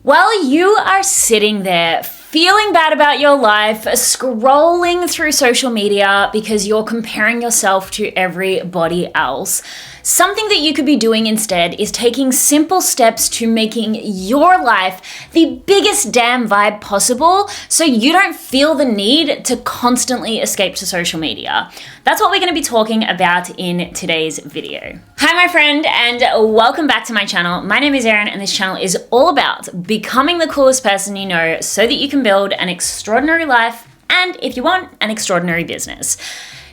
While you are sitting there feeling bad about your life, scrolling through social media because you're comparing yourself to everybody else, something that you could be doing instead is taking simple steps to making your life the biggest damn vibe possible so you don't feel the need to constantly escape to social media. That's what we're going to be talking about in today's video. Hi, my friend, and welcome back to my channel. My name is Erin, and this channel is all about becoming the coolest person you know so that you can build an extraordinary life and, if you want, an extraordinary business.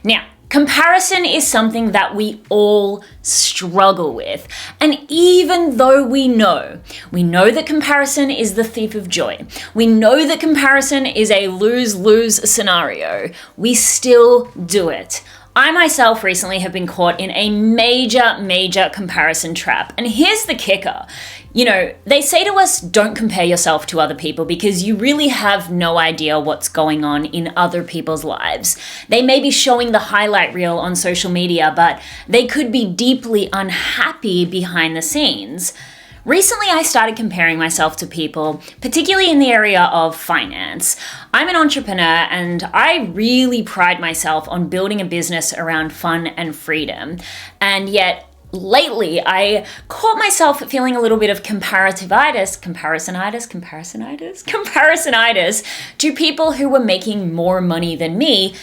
Now, comparison is something that we all struggle with. And even though we know that comparison is the thief of joy, we know that comparison is a lose-lose scenario, we still do it. I myself recently have been caught in a major comparison trap. And here's the kicker. You know, they say to us, don't compare yourself to other people because you really have no idea what's going on in other people's lives. They may be showing the highlight reel on social media, but they could be deeply unhappy behind the scenes. Recently, I started comparing myself to people, particularly in the area of finance. I'm an entrepreneur and I really pride myself on building a business around fun and freedom. And yet, lately, I caught myself feeling a little bit of comparisonitis to people who were making more money than me,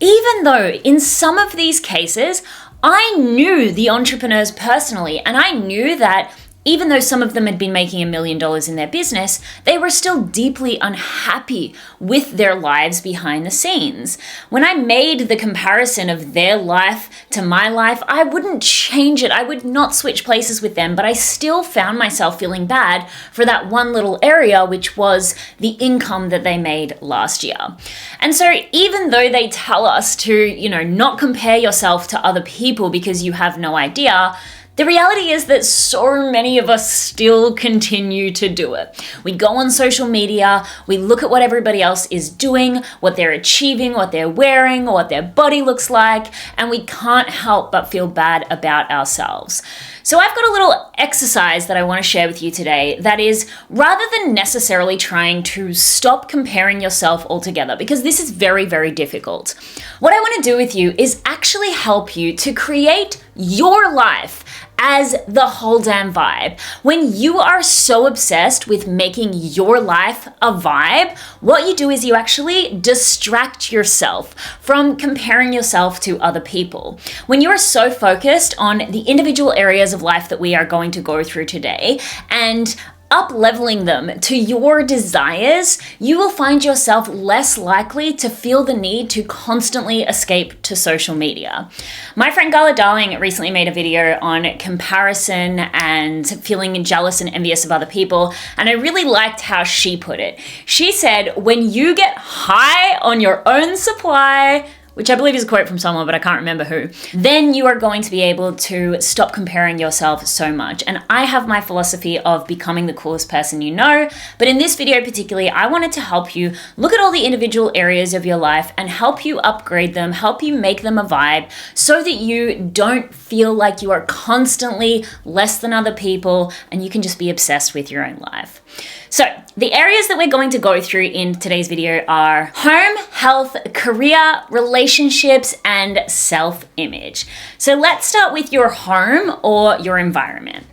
even though in some of these cases, I knew the entrepreneurs personally, and I knew that even though some of them had been making $1 million in their business, they were still deeply unhappy with their lives behind the scenes. When I made the comparison of their life to my life, I wouldn't change it. I would not switch places with them, but I still found myself feeling bad for that one little area, which was the income that they made last year. And so even though they tell us to, not compare yourself to other people because you have no idea, the reality is that so many of us still continue to do it. We go on social media, we look at what everybody else is doing, what they're achieving, what they're wearing, what their body looks like, and we can't help but feel bad about ourselves. So I've got a little exercise that I want to share with you today that is, rather than necessarily trying to stop comparing yourself altogether, because this is very difficult, what I want to do with you is actually help you to create your life as the whole damn vibe. When you are so obsessed with making your life a vibe, what you do is you actually distract yourself from comparing yourself to other people. When you are so focused on the individual areas of life that we are going to go through today and up-leveling them to your desires, you will find yourself less likely to feel the need to constantly escape to social media. My friend Gala Darling recently made a video on comparison and feeling jealous and envious of other people, and I really liked how she put it. She said, when you get high on your own supply, which I believe is a quote from someone, but I can't remember who, then you are going to be able to stop comparing yourself so much. And I have my philosophy of becoming the coolest person you know, but in this video particularly, I wanted to help you look at all the individual areas of your life and help you upgrade them, help you make them a vibe so that you don't feel like you are constantly less than other people and you can just be obsessed with your own life. So the areas that we're going to go through in today's video are home, health, career, relationships, and self-image. So let's start with your home or your environment.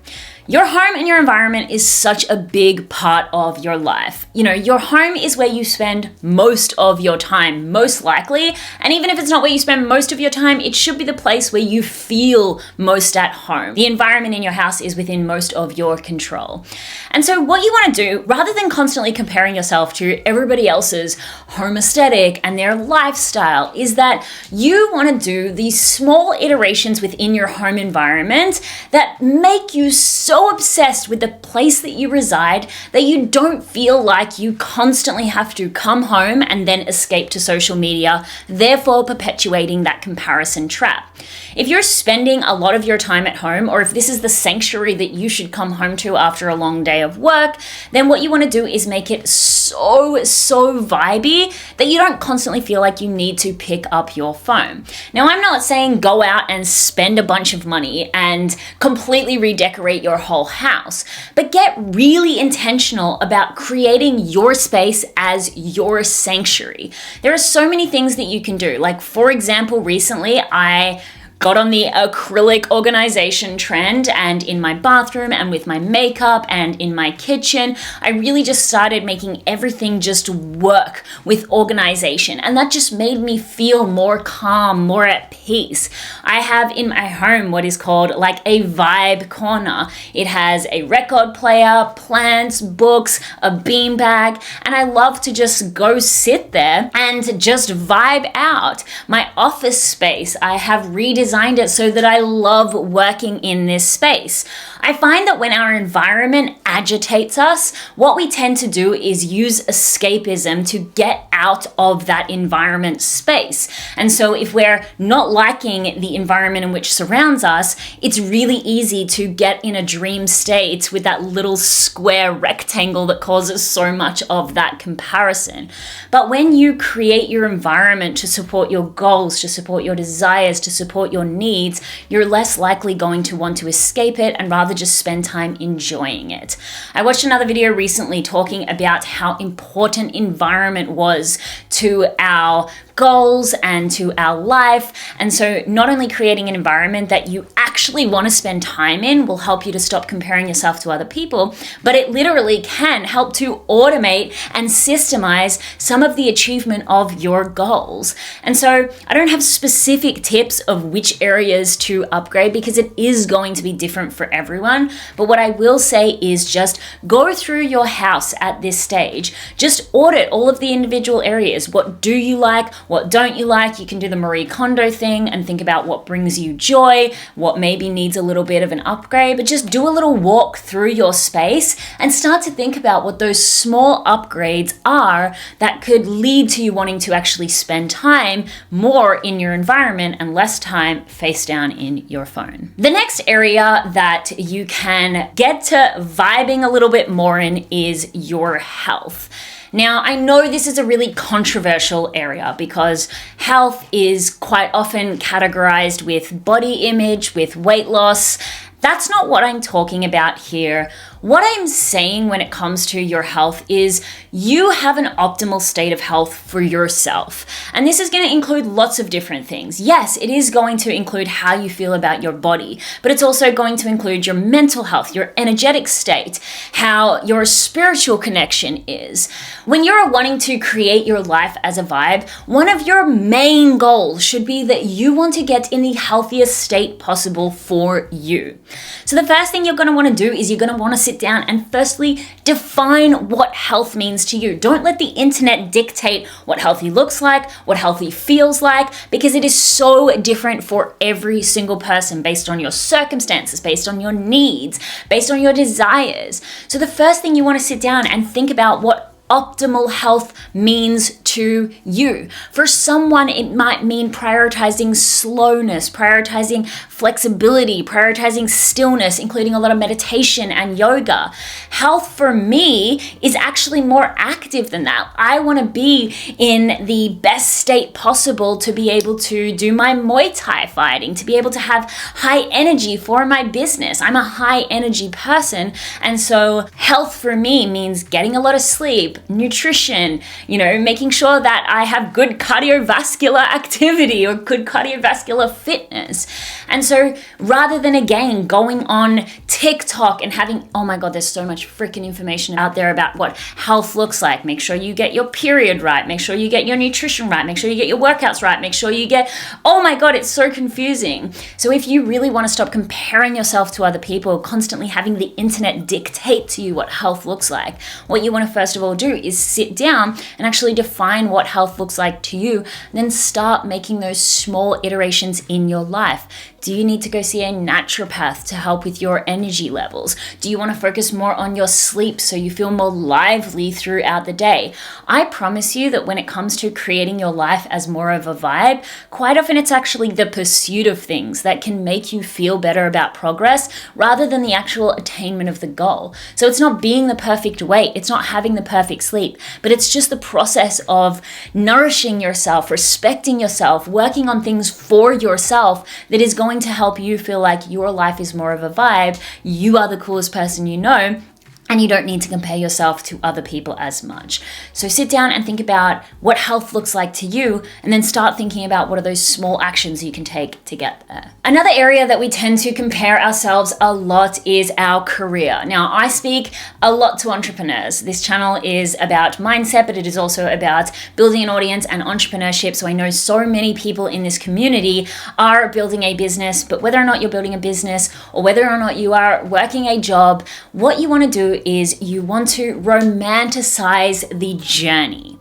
Your home and your environment is such a big part of your life. Your home is where you spend most of your time, most likely. And even if it's not where you spend most of your time, it should be the place where you feel most at home. The environment in your house is within most of your control. And so what you want to do, rather than constantly comparing yourself to everybody else's home aesthetic and their lifestyle, is that you want to do these small iterations within your home environment that make you so obsessed with the place that you reside that you don't feel like you constantly have to come home and then escape to social media, therefore perpetuating that comparison trap. If you're spending a lot of your time at home, or if this is the sanctuary that you should come home to after a long day of work, then what you want to do is make it so vibey that you don't constantly feel like you need to pick up your phone. Now, I'm not saying go out and spend a bunch of money and completely redecorate your whole house, but get really intentional about creating your space as your sanctuary. There are so many things that you can do. Like, for example, recently I got on the acrylic organization trend, and in my bathroom and with my makeup and in my kitchen, I really just started making everything just work with organization, and that just made me feel more calm, more at peace. I have in my home what is called like a vibe corner. It has a record player, plants, books, a beanbag, and I love to just go sit there and just vibe out. My office space, I have redesigned it so that I love working in this space. I find that when our environment agitates us, what we tend to do is use escapism to get out of that environment space. And so if we're not liking the environment in which surrounds us, it's really easy to get in a dream state with that little square rectangle that causes so much of that comparison. But when you create your environment to support your goals, to support your desires, to support your needs, you're less likely going to want to escape it and rather just spend time enjoying it. I watched another video recently talking about how important environment was to our goals and to our life. And so not only creating an environment that you actually want to spend time in will help you to stop comparing yourself to other people, but it literally can help to automate and systemize some of the achievement of your goals. And so I don't have specific tips of which areas to upgrade because it is going to be different for everyone. But what I will say is just go through your house at this stage. Just audit all of the individual areas. What do you like? What don't you like? You can do the Marie Kondo thing and think about what brings you joy, what maybe needs a little bit of an upgrade, but just do a little walk through your space and start to think about what those small upgrades are that could lead to you wanting to actually spend time more in your environment and less time face down in your phone. The next area that you can get to vibing a little bit more in is your health. Now, I know this is a really controversial area because health is quite often categorized with body image, with weight loss. That's not what I'm talking about here. What I'm saying when it comes to your health is you have an optimal state of health for yourself. And this is going to include lots of different things. Yes, it is going to include how you feel about your body, but it's also going to include your mental health, your energetic state, how your spiritual connection is. When you're wanting to create your life as a vibe, one of your main goals should be that you want to get in the healthiest state possible for you. So the first thing you're going to want to do is you're going to want to sit down and firstly define what health means to you. Don't let the internet dictate what healthy looks like, what healthy feels like, because it is so different for every single person based on your circumstances, based on your needs, based on your desires. So the first thing you want to sit down and think about what optimal health means to you. For someone, it might mean prioritizing slowness, prioritizing flexibility, prioritizing stillness, including a lot of meditation and yoga. Health for me is actually more active than that. I want to be in the best state possible to be able to do my Muay Thai fighting, to be able to have high energy for my business. I'm a high energy person, and so health for me means getting a lot of sleep, nutrition, making sure that I have good cardiovascular activity or good cardiovascular fitness. And so rather than again going on TikTok and having, oh my God, there's so much freaking information out there about what health looks like. Make sure you get your period right. Make sure you get your nutrition right. Make sure you get your workouts right. Make sure you get, oh my God, it's so confusing. So if you really want to stop comparing yourself to other people, constantly having the internet dictate to you what health looks like, what you want to first of all do is sit down and actually define what health looks like to you, then start making those small iterations in your life. Do you need to go see a naturopath to help with your energy levels? Do you want to focus more on your sleep so you feel more lively throughout the day? I promise you that when it comes to creating your life as more of a vibe, quite often it's actually the pursuit of things that can make you feel better about progress rather than the actual attainment of the goal. So it's not being the perfect weight, it's not having the perfect sleep, but it's just the process of of nourishing yourself, respecting yourself, working on things for yourself that is going to help you feel like your life is more of a vibe, you are the coolest person you know, and you don't need to compare yourself to other people as much. So sit down and think about what health looks like to you, and then start thinking about what are those small actions you can take to get there. Another area that we tend to compare ourselves a lot is our career. Now, I speak a lot to entrepreneurs. This channel is about mindset, but it is also about building an audience and entrepreneurship. So I know so many people in this community are building a business, but whether or not you're building a business or whether or not you are working a job, what you want to do is you want to romanticize the journey.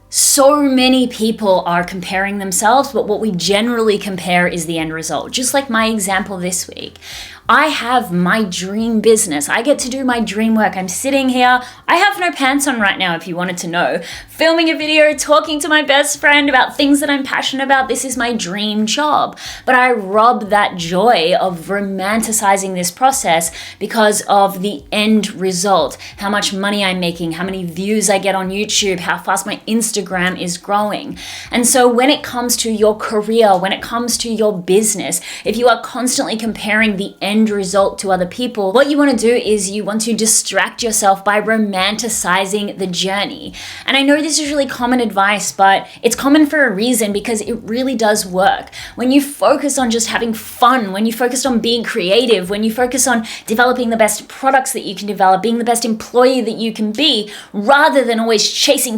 So many people are comparing themselves, but what we generally compare is the end result. Just like my example this week. I have my dream business. I get to do my dream work. I'm sitting here. I have no pants on right now, if you wanted to know. Filming a video, talking to my best friend about things that I'm passionate about. This is my dream job. But I rob that joy of romanticizing this process because of the end result. How much money I'm making, how many views I get on YouTube, how fast my Instagram is growing. And so when it comes to your career, when it comes to your business, if you are constantly comparing the end result to other people, what you want to do is you want to distract yourself by romanticizing the journey. And I know this is really common advice, but it's common for a reason, because it really does work. When you focus on just having fun, when you focus on being creative, when you focus on developing the best products that you can develop, being the best employee that you can be, rather than always chasing,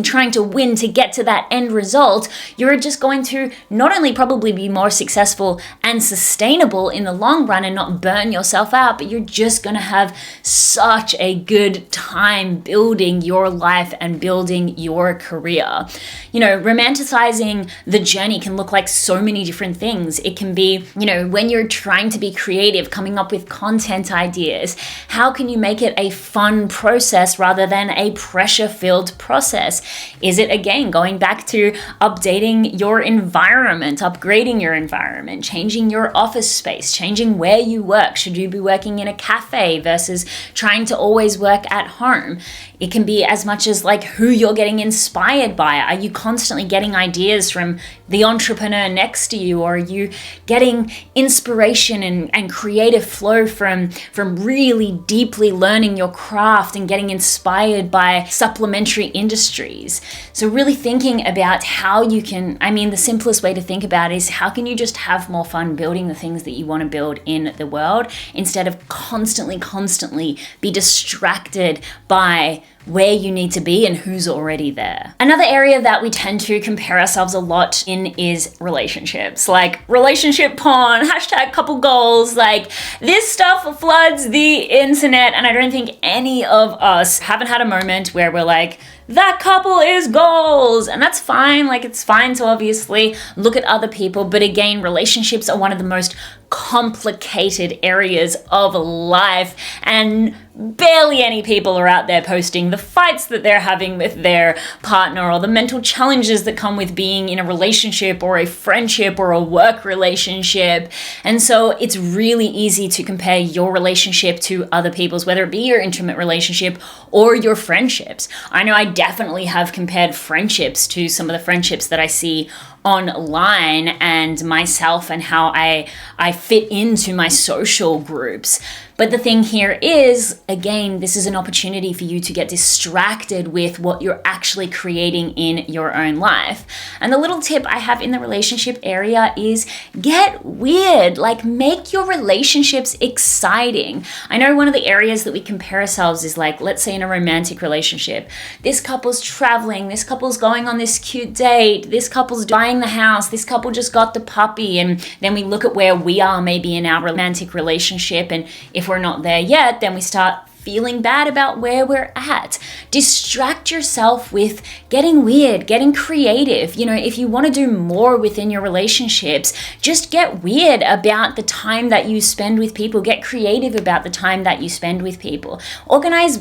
trying to win to get to that end result, you're just going to not only probably be more successful and sustainable in the long run and not burn yourself out, but you're just going to have such a good time building your life and building your career. You know, romanticizing the journey can look like so many different things. It can be, you know, when you're trying to be creative, coming up with content ideas, how can you make it a fun process rather than a pressure-filled process? Is it, again, going back to updating your environment, upgrading your environment, changing your office space, changing where you work? Should you be working in a cafe versus trying to always work at home? It can be as much as like who you're getting inspired by. Are you constantly getting ideas from the entrepreneur next to you? Or are you getting inspiration and creative flow from really deeply learning your craft and getting inspired by supplementary industries? So really thinking about how you can, the simplest way to think about it is how can you just have more fun building the things that you want to build in the world, instead of constantly be distracted by where you need to be and who's already there. Another area that we tend to compare ourselves a lot in is relationships, like relationship porn, #couple goals. Like, this stuff floods the internet, and I don't think any of us haven't had a moment where we're like, that couple is goals. And that's fine. Like, it's fine to obviously look at other people. But again, relationships are one of the most complicated areas of life, and barely any people are out there posting the fights that they're having with their partner or the mental challenges that come with being in a relationship or a friendship or a work relationship. And so it's really easy to compare your relationship to other people's, whether it be your intimate relationship or your friendships. I know I definitely have compared friendships to some of the friendships that I see online and myself and how I fit into my social groups. But the thing here is, again, this is an opportunity for you to get distracted with what you're actually creating in your own life. And the little tip I have in the relationship area is get weird. Like, make your relationships exciting. I know one of the areas that we compare ourselves is, like, let's say in a romantic relationship, this couple's traveling, this couple's going on this cute date, this couple's buying the house, this couple just got the puppy. And then we look at where we are maybe in our romantic relationship, and if we're not there yet, then we start feeling bad about where we're at. Distract yourself with getting weird, getting creative. You know, if you want to do more within your relationships, just get weird about the time that you spend with people. Get creative about the time that you spend with people. Organize,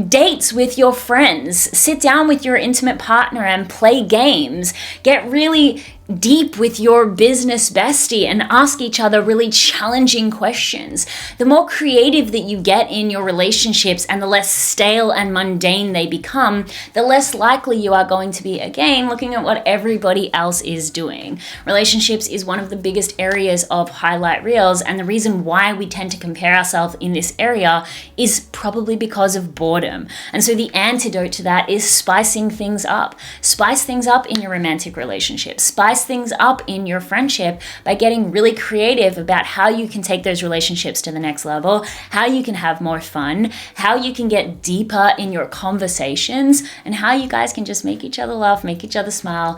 dates with your friends. Sit down with your intimate partner and play games. Get really deep with your business bestie and ask each other really challenging questions. The more creative that you get in your relationships and the less stale and mundane they become, the less likely you are going to be, again, looking at what everybody else is doing. Relationships is one of the biggest areas of highlight reels, and the reason why we tend to compare ourselves in this area is probably because of boredom. And so the antidote to that is spicing things up. Spice things up in your romantic relationship. Spice things up in your friendship by getting really creative about how you can take those relationships to the next level, how you can have more fun, how you can get deeper in your conversations, and how you guys can just make each other laugh, make each other smile,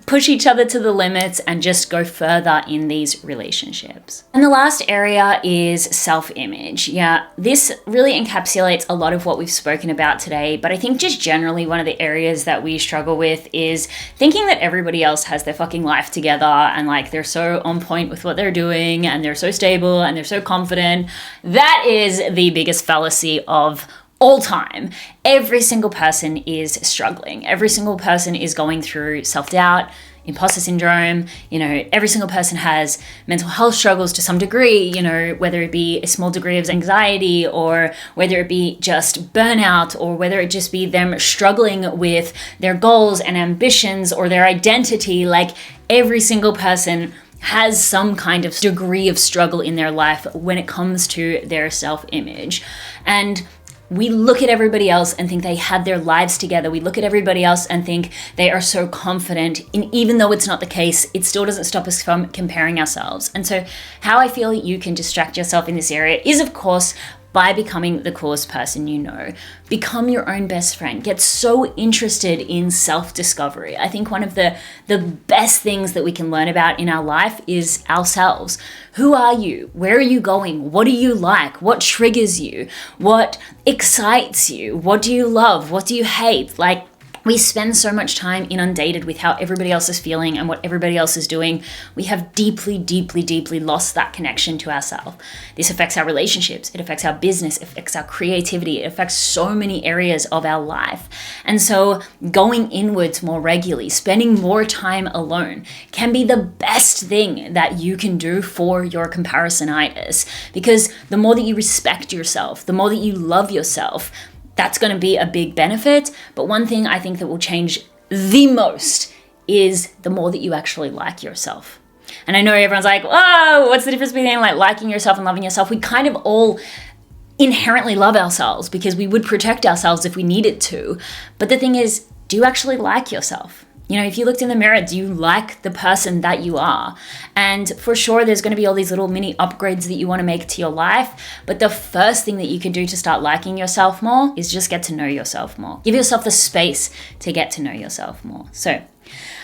push each other to the limits and just go further in these relationships. And the last area is self-image. Yeah, this really encapsulates a lot of what we've spoken about today, but I think just generally one of the areas that we struggle with is thinking that everybody else has their fucking life together and like they're so on point with what they're doing and they're so stable and they're so confident. That is the biggest fallacy of all time. Every single person is struggling. Every single person is going through self-doubt, imposter syndrome. Every single person has mental health struggles to some degree, whether it be a small degree of anxiety or whether it be just burnout or whether it just be them struggling with their goals and ambitions or their identity. Like every single person has some kind of degree of struggle in their life when it comes to their self-image. And we look at everybody else and think they have their lives together. We look at everybody else and think they are so confident. And even though it's not the case, it still doesn't stop us from comparing ourselves. And so how I feel you can distract yourself in this area is, of course, by becoming the coolest person you know. Become your own best friend. Get so interested in self-discovery. I think one of the best things that we can learn about in our life is ourselves. Who are you? Where are you going? What do you like? What triggers you? What excites you? What do you love? What do you hate? Like, we spend so much time inundated with how everybody else is feeling and what everybody else is doing. We have deeply, deeply, deeply lost that connection to ourselves. This affects our relationships. It affects our business. It affects our creativity. It affects so many areas of our life. And so going inwards more regularly, spending more time alone can be the best thing that you can do for your comparisonitis. Because the more that you respect yourself, the more that you love yourself, that's going to be a big benefit. But one thing I think that will change the most is the more that you actually like yourself. And I know everyone's like, oh, what's the difference between like liking yourself and loving yourself? We kind of all inherently love ourselves because we would protect ourselves if we needed to. But the thing is, do you actually like yourself? If you looked in the mirror, do you like the person that you are? And for sure, there's going to be all these little mini upgrades that you want to make to your life. But the first thing that you can do to start liking yourself more is just get to know yourself more. Give yourself the space to get to know yourself more. So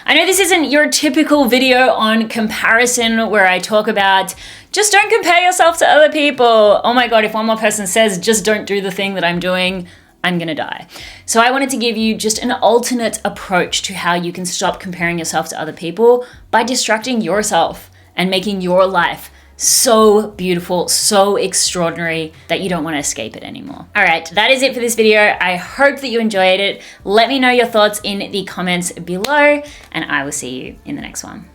I know this isn't your typical video on comparison where I talk about just don't compare yourself to other people. Oh my God, if one more person says just don't do the thing that I'm doing, I'm gonna die. So I wanted to give you just an alternate approach to how you can stop comparing yourself to other people by distracting yourself and making your life so beautiful, so extraordinary that you don't want to escape it anymore. All right, that is it for this video. I hope that you enjoyed it. Let me know your thoughts in the comments below, and I will see you in the next one.